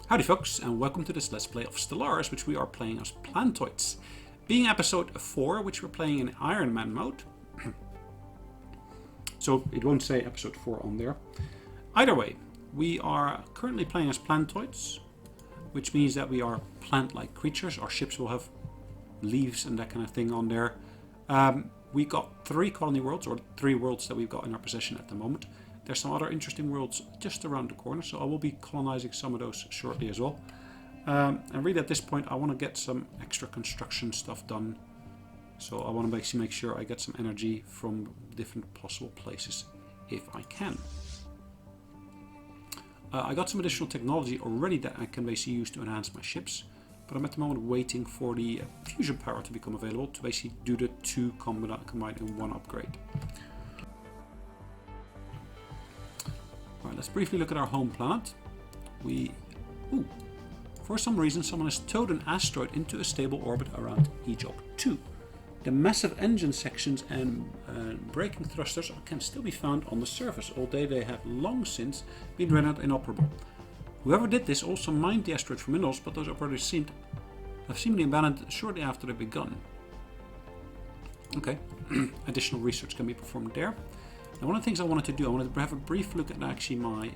Howdy folks, and welcome to this Let's Play of Stellaris, which we are playing as Plantoids. Being episode 4, which we're playing in Iron Man mode. So it won't say episode 4 on there. Either way, we are currently playing as Plantoids, which means that we are plant-like creatures. Our ships will have leaves and that kind of thing on there. We got 3 colony worlds, or 3 worlds that we've got in our possession at the moment. There's some other interesting worlds just around the corner, so I will be colonizing some of those shortly as well. And really at this point I want to get some extra construction stuff done. So I want to basically make sure I get some energy from different possible places if I can. I got some additional technology already that I can basically use to enhance my ships. But I'm at the moment waiting for the fusion power to become available to basically do the 2 combined in 1 upgrade. Right, let's briefly look at our home planet. For some reason someone has towed an asteroid into a stable orbit around Ejog 2. The massive engine sections and braking thrusters can still be found on the surface, although they have long since been rendered inoperable. Whoever did this also mined the asteroid for minerals, but those operators have seemingly abandoned shortly after they've begun. Okay, additional research can be performed there. Now one of the things I wanted to do, I wanted to have a brief look at actually my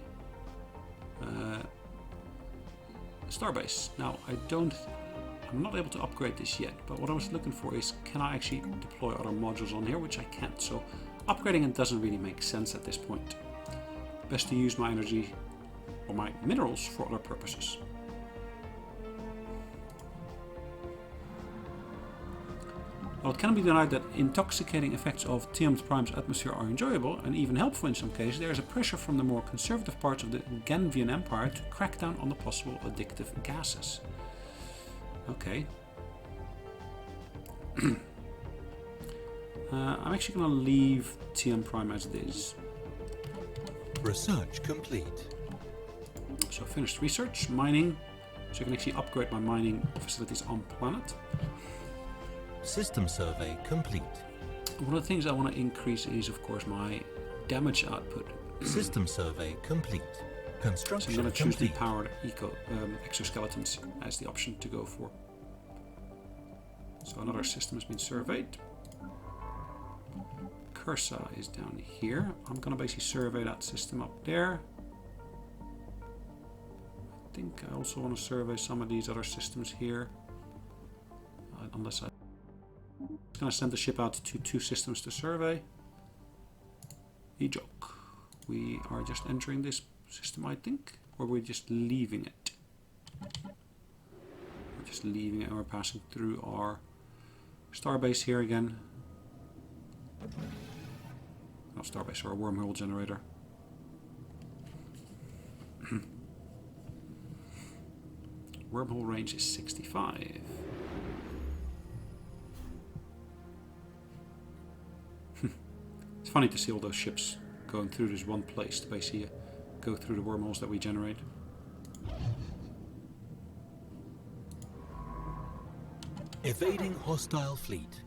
starbase. Now I'm not able to upgrade this yet, but what I was looking for is, can I actually deploy other modules on here, which I can't. So upgrading it doesn't really make sense at this point. Best to use my energy or my minerals for other purposes. Well, it cannot be denied that intoxicating effects of Tiamat Prime's atmosphere are enjoyable and even helpful in some cases. There is a pressure from the more conservative parts of the Ganvian Empire to crack down on the possible addictive gases. Okay. I'm actually going to leave Tiamat Prime as it is. Research complete. So finished research, mining. So I can actually upgrade my mining facilities on planet. System survey complete. One of the things I want to increase is, of course, my damage output. System survey complete. Construction so I'm going to choose complete. the powered exoskeletons as the option to go for. So another system has been surveyed. Cursa is down here. I'm going to basically survey that system up there. I think I also want to survey some of these other systems here. Unless I'm going to send the ship out to 2 systems to survey. Ejog. We are just entering this system, I think, or we're just leaving it. We're just leaving it and we're passing through our starbase here again. Not starbase, or a wormhole generator. Wormhole range is 65. It's funny to see all those ships going through this one place to basically go through the wormholes that we generate. Evading hostile fleet.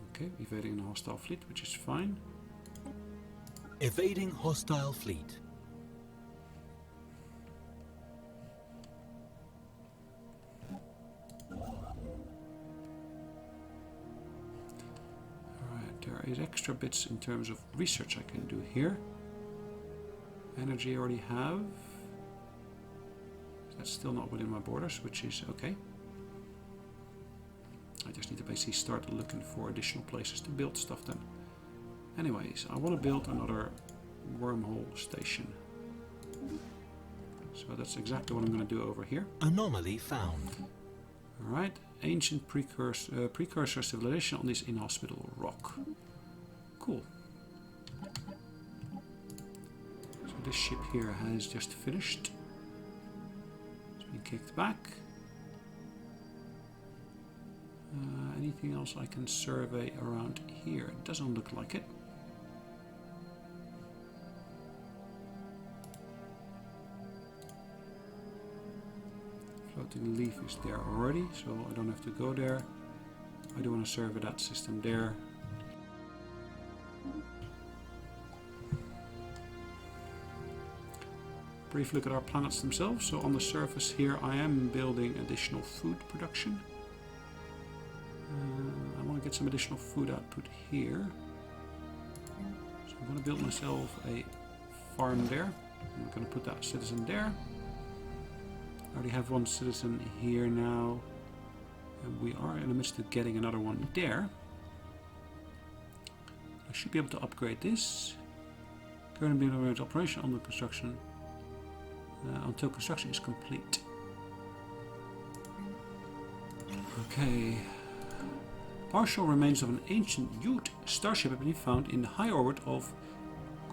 Okay, evading a hostile fleet, which is fine. Evading hostile fleet. There is extra bits in terms of research I can do here. Energy I already have. That's still not within my borders, which is okay. I just need to basically start looking for additional places to build stuff then. Anyways, I want to build another wormhole station. So that's exactly what I'm going to do over here. Anomaly found. Alright, ancient precursor civilization on this inhospitable rock. Cool. So this ship here has just finished. It's been kicked back. Anything else I can survey around here? It doesn't look like it. Floating leaf is there already, so I don't have to go there. I do want to survey that system there. Brief look at our planets themselves. So on the surface here I am building additional food production. I want to get some additional food output here. So I'm going to build myself a farm there. I'm going to put that citizen there. I already have one citizen here now. And we are in the midst of getting another one there. I should be able to upgrade this. Current building operation under construction. Until construction is complete. Okay. Partial remains of an ancient Ute starship have been found in the high orbit of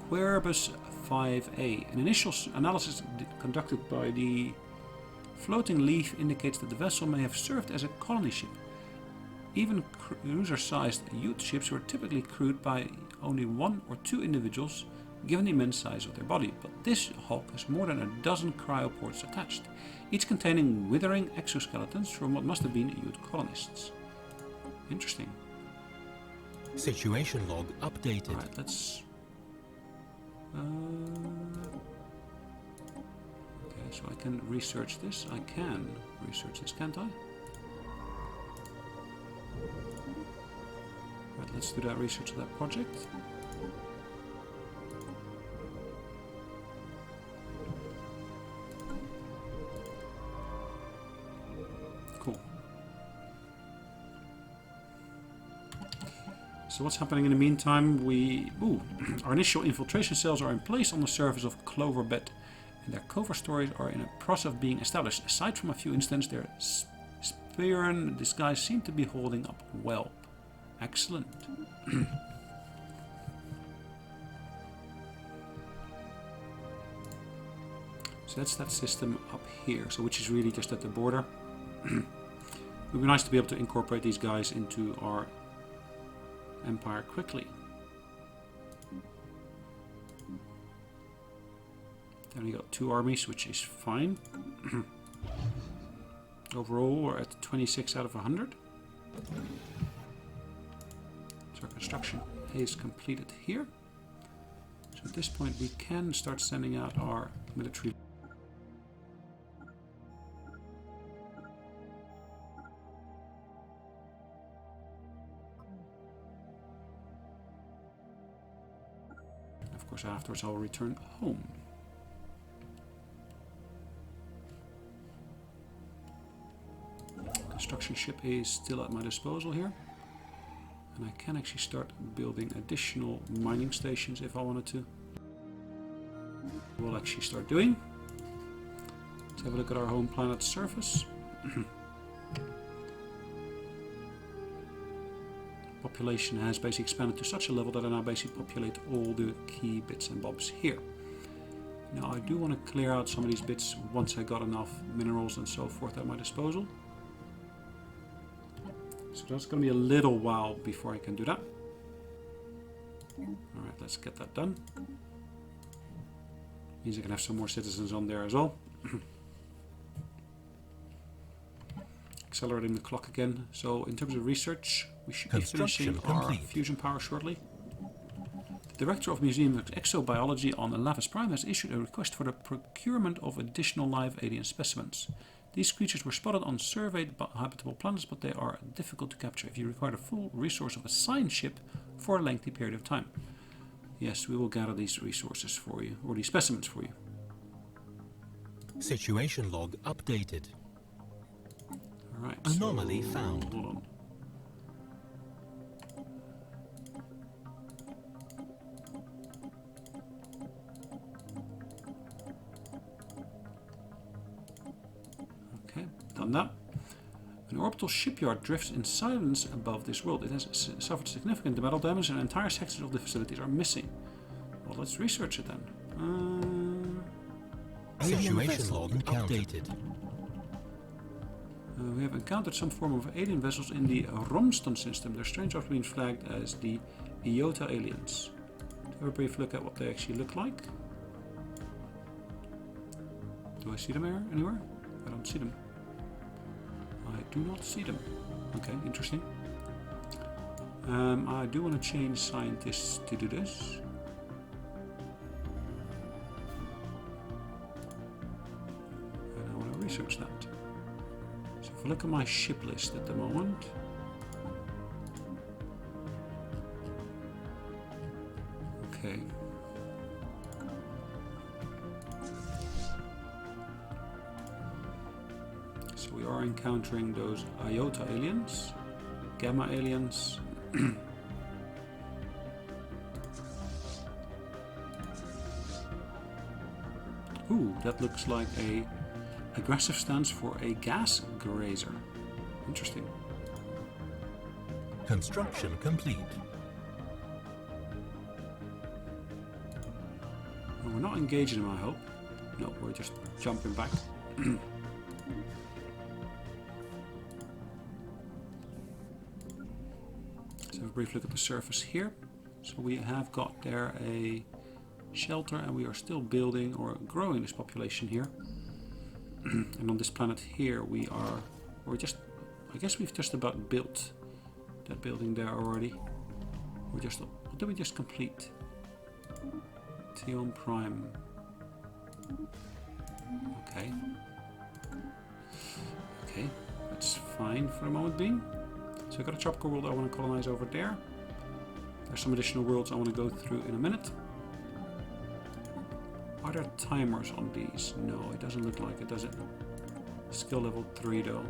Querbus 5A. An initial analysis conducted by the floating leaf indicates that the vessel may have served as a colony ship. Even cruiser-sized Ute ships were typically crewed by only 1 or 2 individuals, given the immense size of their body, but this hulk has more than a dozen cryoports attached, each containing withering exoskeletons from what must have been Ute colonists. Interesting. Situation log updated. Alright, let's... Okay, so I can research this. I can research this, can't I? Right, let's do that research of that project. So what's happening in the meantime? Our initial infiltration cells are in place on the surface of Clover Bed, and their cover stories are in a process of being established. Aside from a few incidents, their Spearan disguise seem to be holding up well. Excellent. So that's that system up here, so which is really just at the border. It would be nice to be able to incorporate these guys into our empire quickly. Then we got 2 armies, which is fine. Overall, we're at 26 out of 100. So our construction is completed here. So at this point, we can start sending out our military. Of course, afterwards I'll return home. Construction ship is still at my disposal here. And I can actually start building additional mining stations if I wanted to. We'll actually start doing. Let's have a look at our home planet's surface. Population has basically expanded to such a level that I now basically populate all the key bits and bobs here. Now I do want to clear out some of these bits once I got enough minerals and so forth at my disposal. So that's going to be a little while before I can do that. Alright, let's get that done. Means I can have some more citizens on there as well. Accelerating the clock again. So in terms of research, we should be finishing our fusion power shortly. The Director of Museum of Exobiology on Alavis Prime has issued a request for the procurement of additional live alien specimens. These creatures were spotted on surveyed habitable planets, but they are difficult to capture if you require the full resource of a science ship for a lengthy period of time. Yes, we will gather these resources for you, or these specimens for you. Situation log updated. Alright, Anomaly found. Hold on. Okay, done that. An orbital shipyard drifts in silence above this world. It has suffered significant metal damage and entire sections of the facilities are missing. Well, let's research it then. Situation log updated. We have encountered some form of alien vessels in the Romston system. Their strange objects being flagged as the Iota aliens. Let's have a brief look at what they actually look like. Do I see them anywhere? I don't see them. I do not see them. Okay, interesting. I do want to change scientists to do this. research that. So if I look at my ship list at the moment, okay. So we are encountering those Iota aliens, Gamma aliens. Ooh, that looks like a aggressive stance for a gas grazer. Interesting. Construction complete. Well, we're not engaging him, I hope. No, we're just jumping back. Let's have a brief look at the surface here. So we have got there a shelter, and we are still building or growing this population here. And on this planet here we're just, I guess we've just about built that building there already. We're just, what did we just complete? Tion Prime. Okay. Okay, that's fine for the moment being. So I've got a tropical world I want to colonize over there. There's some additional worlds I want to go through in a minute. Are there timers on these? No, it doesn't look like it, does it? Skill level 3 though.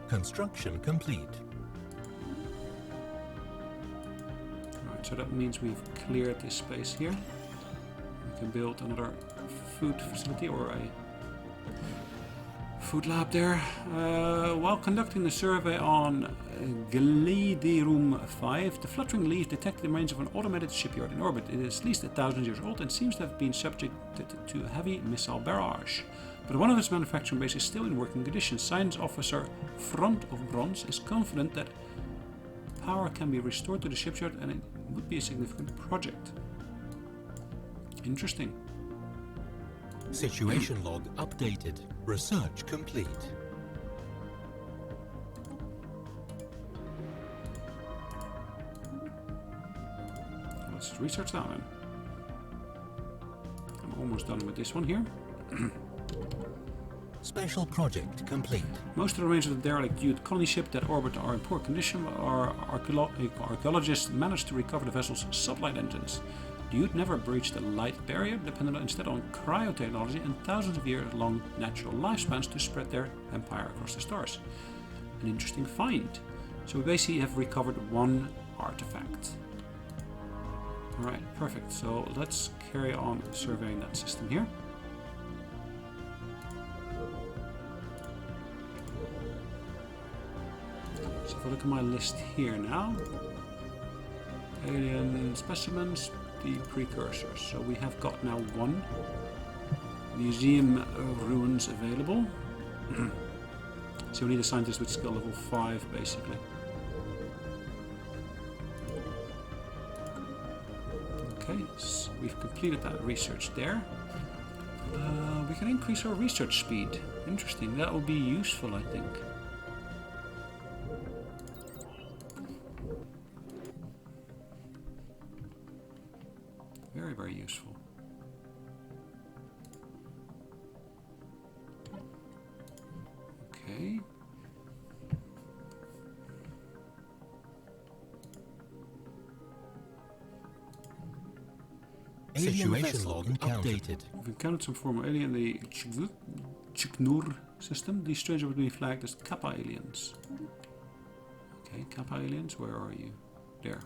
Construction complete. Alright, so that means we've cleared this space here. We can build another food facility or a food lab there. While conducting the survey on Glidirum 5, the fluttering leaf detected the remains of an automated shipyard in orbit. It is at least 1,000 years old and seems to have been subjected to heavy missile barrage. But one of its manufacturing bases is still in working condition. Science officer Front of Bronze is confident that power can be restored to the shipyard and it would be a significant project. Interesting. Situation log updated. Research complete. Let's research that one. I'm almost done with this one here. Special project complete. Most of the remains of the derelict Youth colony ship that orbit are in poor condition, but our archaeologists managed to recover the vessel's sublight engines. The Youth never breached the light barrier, dependent instead on cryotechnology and thousands of years long natural lifespans to spread their empire across the stars. An interesting find. So we basically have recovered one artifact. Alright, perfect. So let's carry on surveying that system here. So if I look at my list here now, alien specimens, the precursors. So we have got now one museum ruins available. So we need a scientist with skill level 5 basically. Okay, so we've completed that research there. We can increase our research speed. Interesting, that will be useful I think. Very, very useful. Okay. Situation log updated. We've encountered some form of alien in the Chiknur system. These strangers would be flagged as Kappa aliens. Okay, Kappa aliens, where are you? There.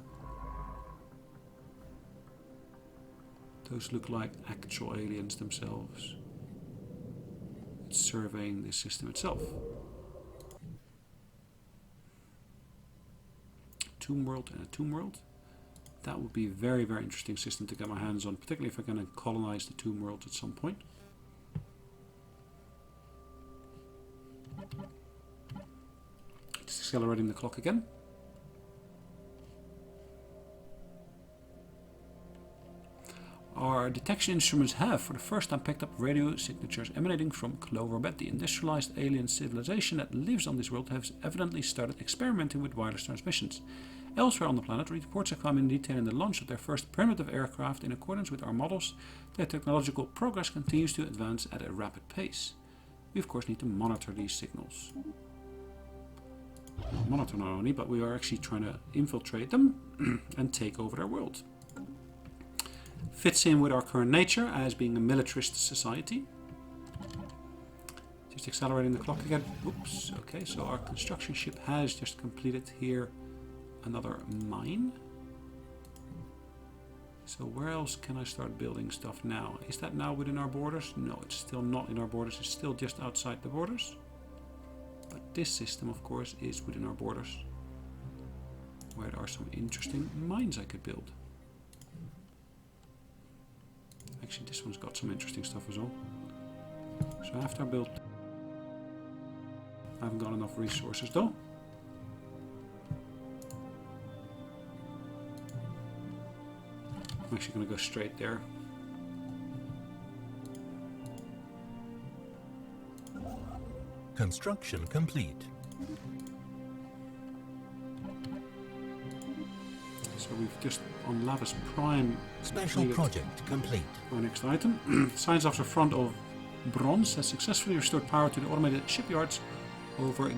Those look like actual aliens themselves. It's surveying the system itself. Tomb world and a tomb world. That would be a very, very interesting system to get my hands on, particularly if I'm going to colonize the tomb world at some point. Just accelerating the clock again. our detection instruments have for the first time picked up radio signatures emanating from Cloverbed. The industrialized alien civilization that lives on this world has evidently started experimenting with wireless transmissions. Elsewhere on the planet, reports have come in detailing the launch of their first primitive aircraft. In accordance with our models, their technological progress continues to advance at a rapid pace. We of course need to monitor these signals. Monitor not only, but we are actually trying to infiltrate them and take over their world. Fits in with our current nature as being a militarist society. Just accelerating the clock again. Oops. Okay, so our construction ship has just completed here another mine. So where else can I start building stuff now? Is that now within our borders? No, it's still not in our borders. It's still just outside the borders. But this system, of course, is within our borders, where there are some interesting mines I could build. Actually, this one's got some interesting stuff as well. So after I built... I haven't got enough resources though. I'm actually going to go straight there. Construction complete. So we've just on Lavis Prime. Special project complete. Our next item. Science Officer Front of Bronze has successfully restored power to the automated shipyards over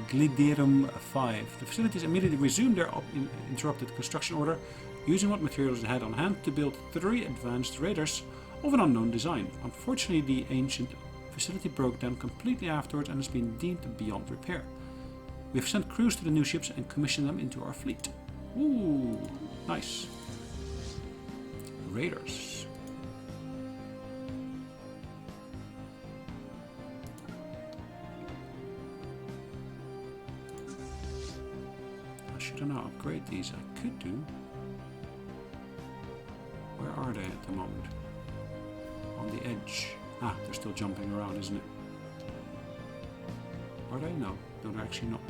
Gliderum 5. The facilities immediately resumed their interrupted construction order, using what materials they had on hand to build 3 advanced raiders of an unknown design. Unfortunately, the ancient facility broke down completely afterwards and has been deemed beyond repair. We have sent crews to the new ships and commissioned them into our fleet. Ooh, nice. Raiders. Should I now upgrade these? I could do. Where are they at the moment? On the edge. Ah, they're still jumping around, isn't it? Are they? No. No, they're actually not.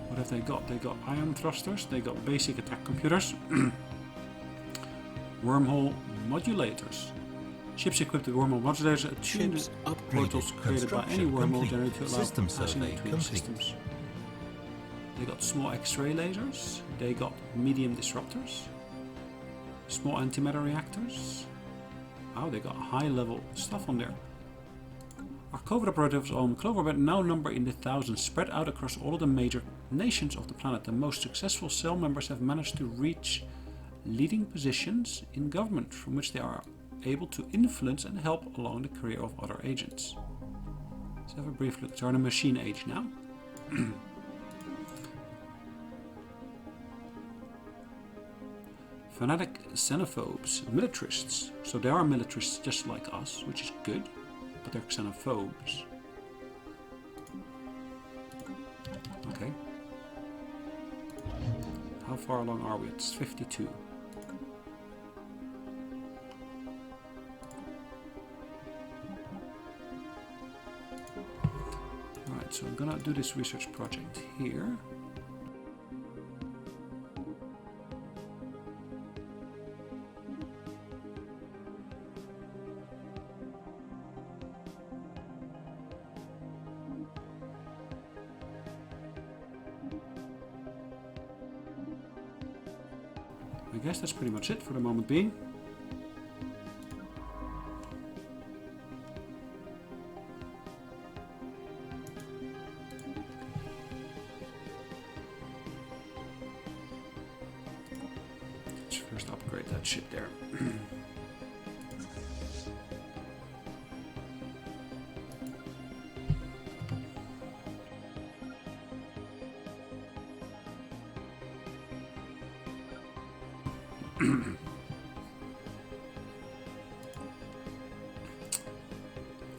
What have they got? They got ion thrusters, they got basic attack computers, wormhole modulators. Ships equipped with wormhole modulators attune the portals created by any wormhole generated to allow passing between systems. They got small X-ray lasers, they got medium disruptors, small antimatter reactors. Wow, they got high level stuff on there. Our covert operatives on Cloverbed now number in the thousands, spread out across all of the major nations of the planet. The most successful cell members have managed to reach leading positions in government, from which they are able to influence and help along the career of other agents. Let's have a brief look. We're in a machine age now. Fanatic xenophobes, militarists. So they are militarists just like us, which is good. But they're xenophobes. Okay. How far along are we? It's 52. Alright, so I'm gonna do this research project here. I guess that's pretty much it for the moment being. Let's first upgrade that ship there.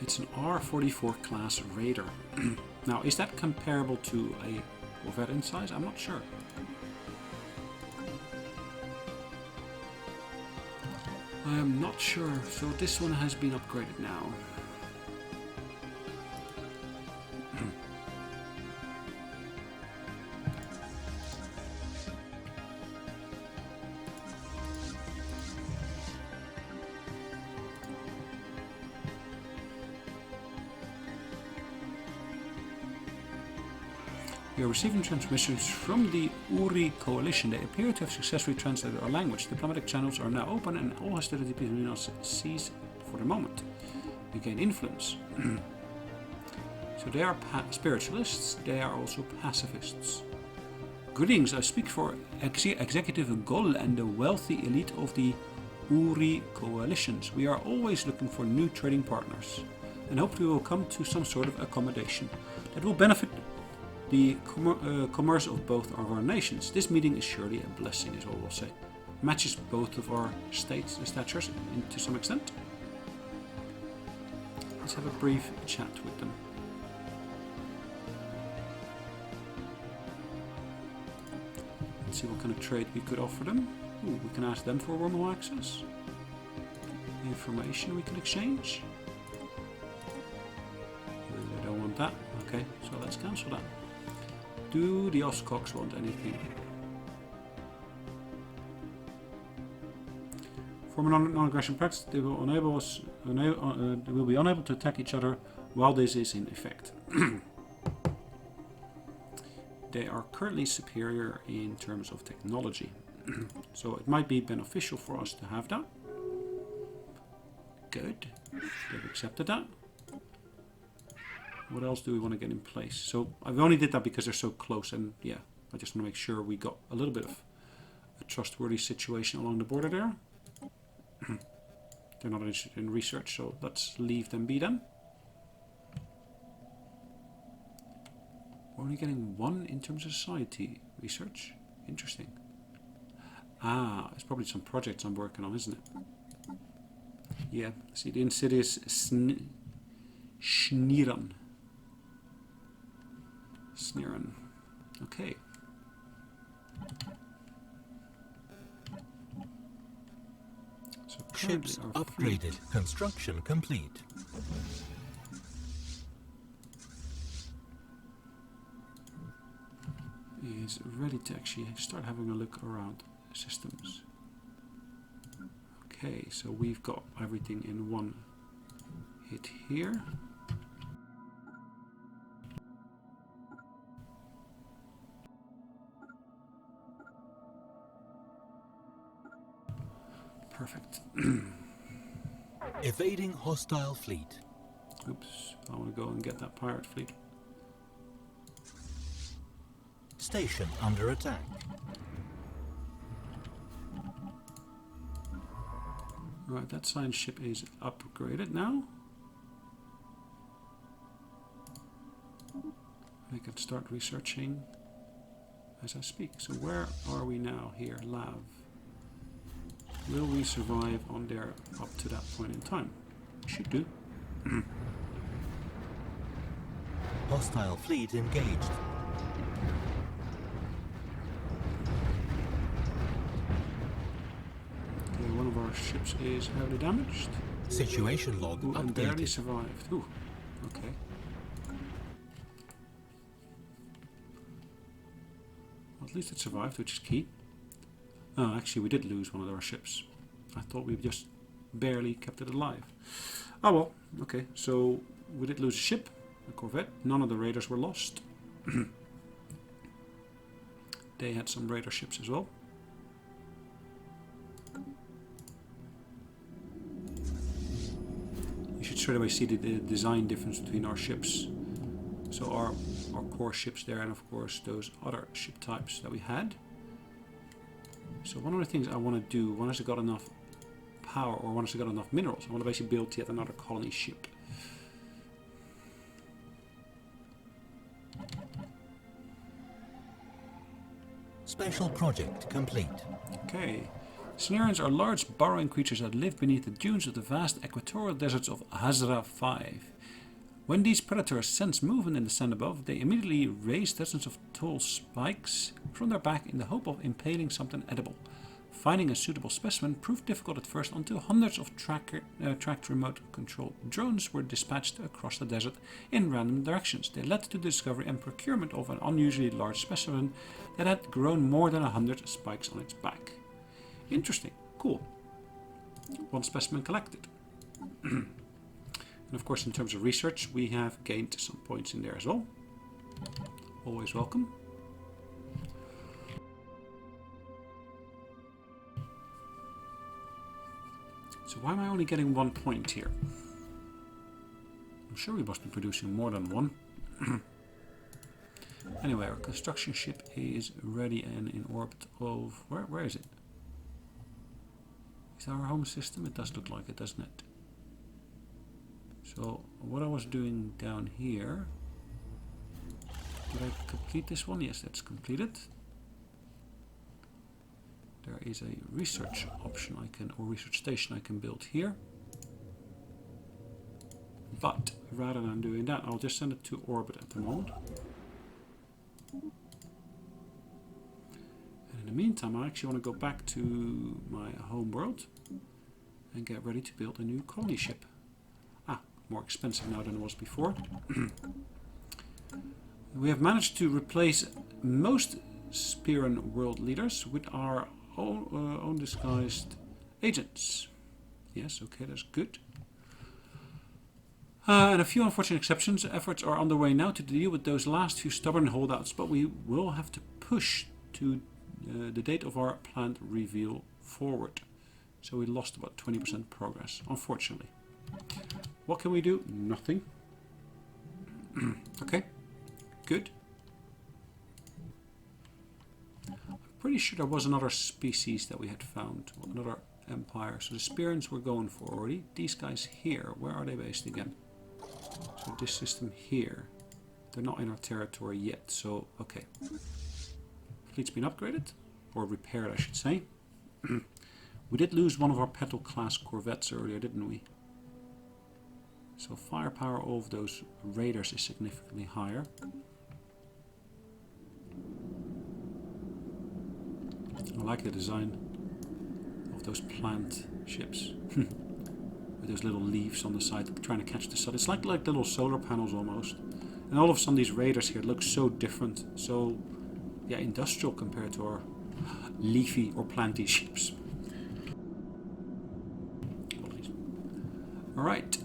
It's an R-44 class raider. Now, is that comparable to a Corvette in size? I'm not sure. I am not sure. So this one has been upgraded now. We are receiving transmissions from the Uri coalition. They appear to have successfully translated our language. Diplomatic channels are now open and all hostility between us cease for the moment. We gain influence. So they are spiritualists, they are also pacifists. Greetings, I speak for Executive Gol and the wealthy elite of the Uri coalitions. We are always looking for new trading partners and hope we will come to some sort of accommodation that will benefit the commerce of both of our nations. This meeting is surely a blessing, is all we'll say. Matches both of our states and statures to some extent. Let's have a brief chat with them. Let's see what kind of trade we could offer them. Ooh, we can ask them for wormhole access. Information we can exchange. They don't want that. Okay, so let's cancel that. Do the Oscox want anything? From a non-aggression practice, they will enable us. They will be unable to attack each other while this is in effect. They are currently superior in terms of technology, so it might be beneficial for us to have that. Good, they've accepted that. What else do we want to get in place? So I only did that because they're so close, and yeah, I just want to make sure we got a little bit of a trustworthy situation along the border there. They're not interested in research, so let's leave them be then. We're only getting one in terms of society research. Interesting. Ah, it's probably some projects I'm working on, isn't it? Yeah, see the insidious Schnieren. Sneeren. Okay. So ships upgraded. Construction complete. Is ready to actually start having a look around systems. Okay, so we've got everything in one hit here. Perfect. Evading hostile fleet. Oops, I want to go and get that pirate fleet. Station under attack. Right, that science ship is upgraded now. I can start researching as I speak. So where are we now here? Lav. Will we survive on there up to that point in time? We should do. Hostile fleet engaged. Okay, one of our ships is heavily damaged. Situation log Ooh, and barely updated. survived. Ooh, okay. Well, at least it survived, which is key. Oh, actually, we did lose one of our ships. I thought we just barely kept it alive. Oh well, okay. So we did lose a ship, a corvette. None of the raiders were lost. They had some raider ships as well. You should straight away see the design difference between our ships. So our core ships there, and of course those other ship types that we had. So one of the things I want to do, once I got enough power, or once I got enough minerals, I want to basically build yet another colony ship. Special project complete. Okay. Sonelias are large burrowing creatures that live beneath the dunes of the vast equatorial deserts of Hazra 5. When these predators sense movement in the sand above, they immediately raise dozens of tall spikes from their back in the hope of impaling something edible. Finding a suitable specimen proved difficult at first until hundreds of tracked remote controlled drones were dispatched across the desert in random directions. They led to the discovery and procurement of an unusually large specimen that had grown more than 100 spikes on its back. Interesting. Cool. One specimen collected. And of course, in terms of research, we have gained some points in there as well. Always welcome. So why am I only getting 1 point here? I'm sure we must be producing more than one. Anyway, our construction ship is ready and in orbit of... Where is it? Is that our home system? It does look like it, doesn't it? So what I was doing down here... Did I complete this one? Yes, that's completed. There is a research option or research station I can build here. But rather than doing that, I'll just send it to orbit at the moment. And in the meantime, I actually want to go back to my home world and get ready to build a new colony ship. More expensive now than it was before. We have managed to replace most Spearan world leaders with our own disguised agents. Yes, okay, that's good. And a few unfortunate exceptions. Efforts are underway now to deal with those last few stubborn holdouts, but we will have to push to the date of our planned reveal forward. So we lost about 20% progress, unfortunately. What can we do? Nothing. Okay, good. I'm pretty sure there was another species that we had found, another empire. So the Spearans we're going for already. These guys here, where are they based again? So this system here. They're not in our territory yet, so okay. Fleet's been upgraded, or repaired I should say. We did lose one of our Petal class corvettes earlier, didn't we? So firepower of those raiders is significantly higher. I like the design of those plant ships. With those little leaves on the side trying to catch the sun. It's like little solar panels almost. And all of a sudden these raiders here look so different. So yeah, industrial compared to our leafy or planty ships. Alright.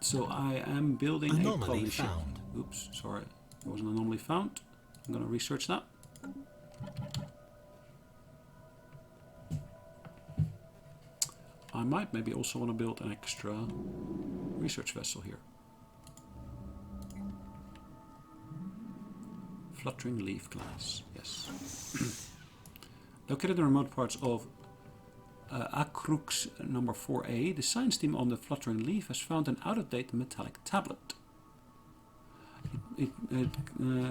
So I am building a colony ship. Oops, sorry. There was an anomaly found. I'm going to research that. I might maybe also want to build an extra research vessel here. Fluttering leaf class, yes. Located in the remote parts of Akrux number 4A, the science team on the Fluttering Leaf has found an out-of-date metallic tablet. It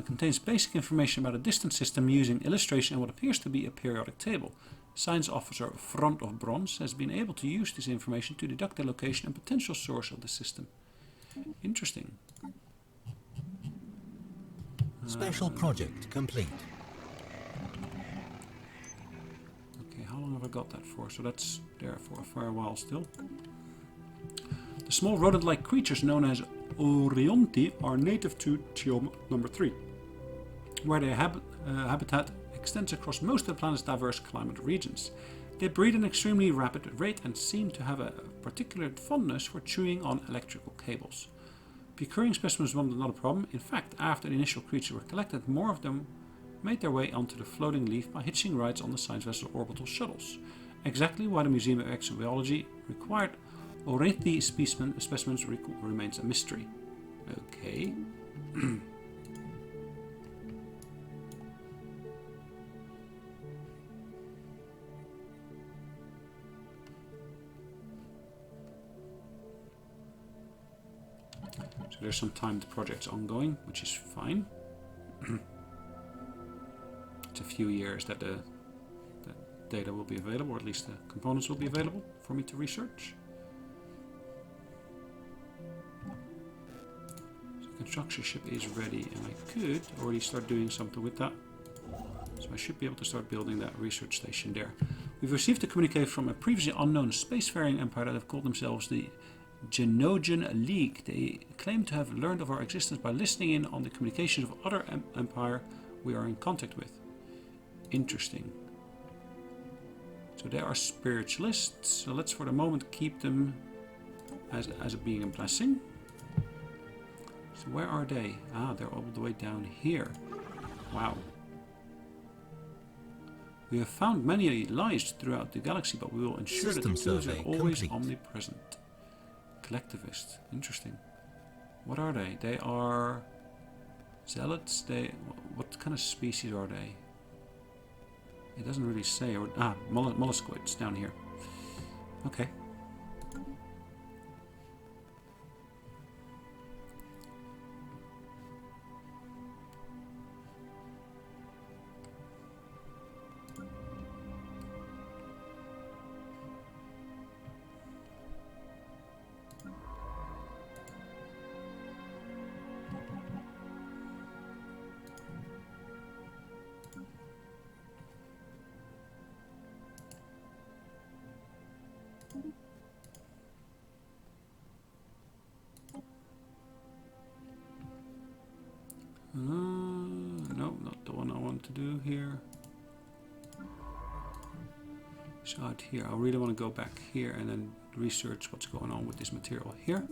contains basic information about a distant system using illustration and what appears to be a periodic table. Science officer Front of Bronze has been able to use this information to deduct the location and potential source of the system. Interesting. Special project complete. How long have I got that for? So that's there for a while still. The small rodent-like creatures known as Orionti are native to Tiom number 3, where their habitat extends across most of the planet's diverse climate regions. They breed at an extremely rapid rate and seem to have a particular fondness for chewing on electrical cables. Procuring specimens was not a problem. In fact, after the initial creatures were collected, more of them made their way onto the floating leaf by hitching rides on the science vessel orbital shuttles. Exactly why the Museum of Exobiology required Orionti specimens remains a mystery. Okay. So there's some timed projects ongoing, which is fine. It's a few years that the data will be available, or at least the components will be available for me to research. So the construction ship is ready, and I could already start doing something with that. So I should be able to start building that research station there. We've received a communique from a previously unknown spacefaring empire that have called themselves the Genogen League. They claim to have learned of our existence by listening in on the communications of other empire we are in contact with. Interesting. So they are spiritualists, so let's for the moment keep them as being a blessing. So where are they? Ah, they're all the way down here. Wow. We have found many lives throughout the galaxy, but we will ensure that the tools are always omnipresent. Collectivist. Interesting. What are they? They are zealots. What kind of species are they? It doesn't really say. Molluscoids down here. Okay. No, not the one I want to do here. So out here, I really want to go back here and then research what's going on with this material here.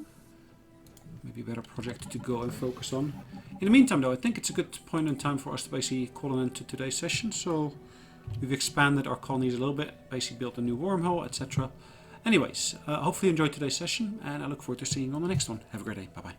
Maybe a better project to go and focus on. In the meantime though, I think it's a good point in time for us to basically call an end to today's session. So we've expanded our colonies a little bit, basically built a new wormhole, etc. Anyways, hopefully you enjoyed today's session and I look forward to seeing you on the next one. Have a great day. Bye bye.